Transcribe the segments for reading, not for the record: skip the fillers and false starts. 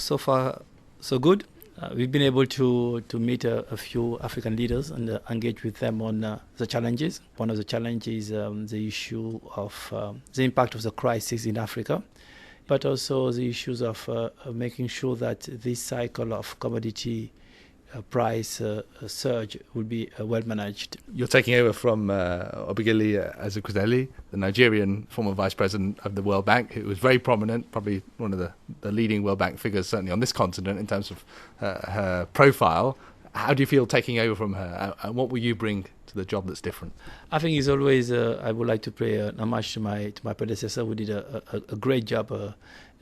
so far, so good. We've been able to meet a few African leaders and engage with them on the challenges. One of the challenges is the issue of the impact of the crisis in Africa, but also the issues of making sure that this cycle of commodity price surge will be well managed. You're taking over from Obiageli Ezekwesili, the Nigerian former vice president of the World Bank, who was very prominent, probably one of the leading World Bank figures, certainly on this continent, in terms of her profile. How do you feel taking over from her, and what will you bring to the job that's different? I think it's always, I would like to pay an homage to my predecessor, who did a great job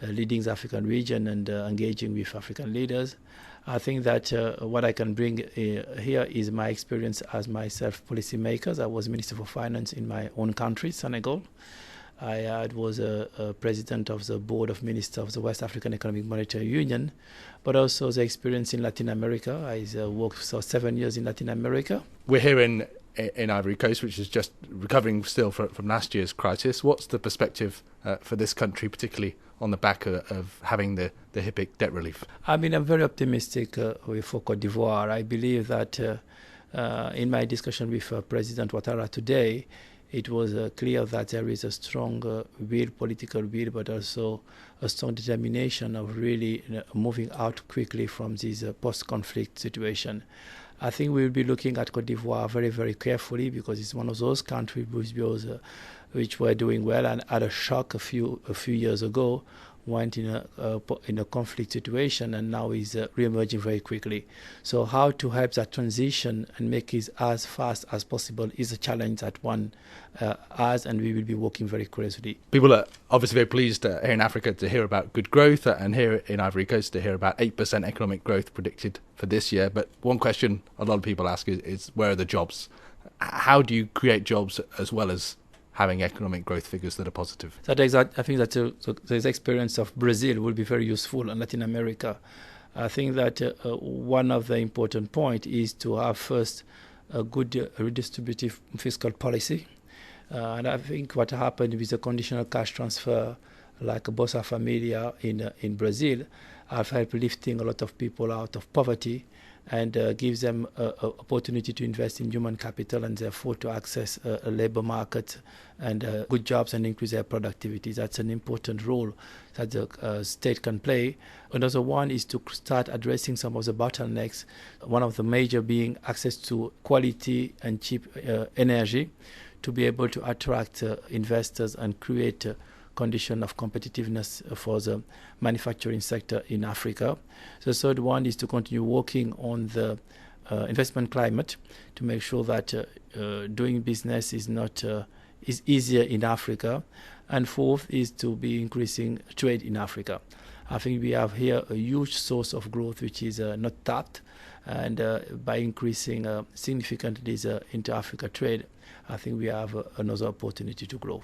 leading the African region and engaging with African leaders. I think that what I can bring here is my experience as myself policymaker. I was Minister for Finance in my own country, Senegal. I was a president of the Board of Ministers of the West African Economic Monetary Union, but also the experience in Latin America. I worked for 7 years in Latin America. We're here in Ivory Coast, which is just recovering still from last year's crisis. What's the perspective for this country, particularly on the back of having the HIPC debt relief? I mean, I'm very optimistic for Côte d'Ivoire. I believe that in my discussion with President Ouattara today, it was clear that there is a strong political will, but also a strong determination of really moving out quickly from this post-conflict situation. I think we will be looking at Côte d'Ivoire very, very carefully, because it's one of those countries which were doing well and had a shock a few years ago, went in a conflict situation, and now is re-emerging very quickly. So how to help that transition and make it as fast as possible is a challenge that one has, and we will be working very closely. People are obviously very pleased here in Africa to hear about good growth, and here in Ivory Coast to hear about 8% economic growth predicted for this year. But one question a lot of people ask is where are the jobs? How do you create jobs as well as having economic growth figures that are positive? I think that the experience of Brazil will be very useful in Latin America. I think that one of the important points is to have first a good redistributive fiscal policy. And I think what happened with the conditional cash transfer, like Bolsa Familia in Brazil, have helped lifting a lot of people out of poverty, and gives them an opportunity to invest in human capital, and therefore to access a labor market and good jobs and increase their productivity. That's an important role that the state can play. Another one is to start addressing some of the bottlenecks, one of the major being access to quality and cheap energy, to be able to attract investors and create condition of competitiveness for the manufacturing sector in Africa. The third one is to continue working on the investment climate, to make sure that doing business is easier in Africa. And fourth is to be increasing trade in Africa. I think we have here a huge source of growth which is not tapped, and by increasing significantly the inter-Africa trade, I think we have another opportunity to grow.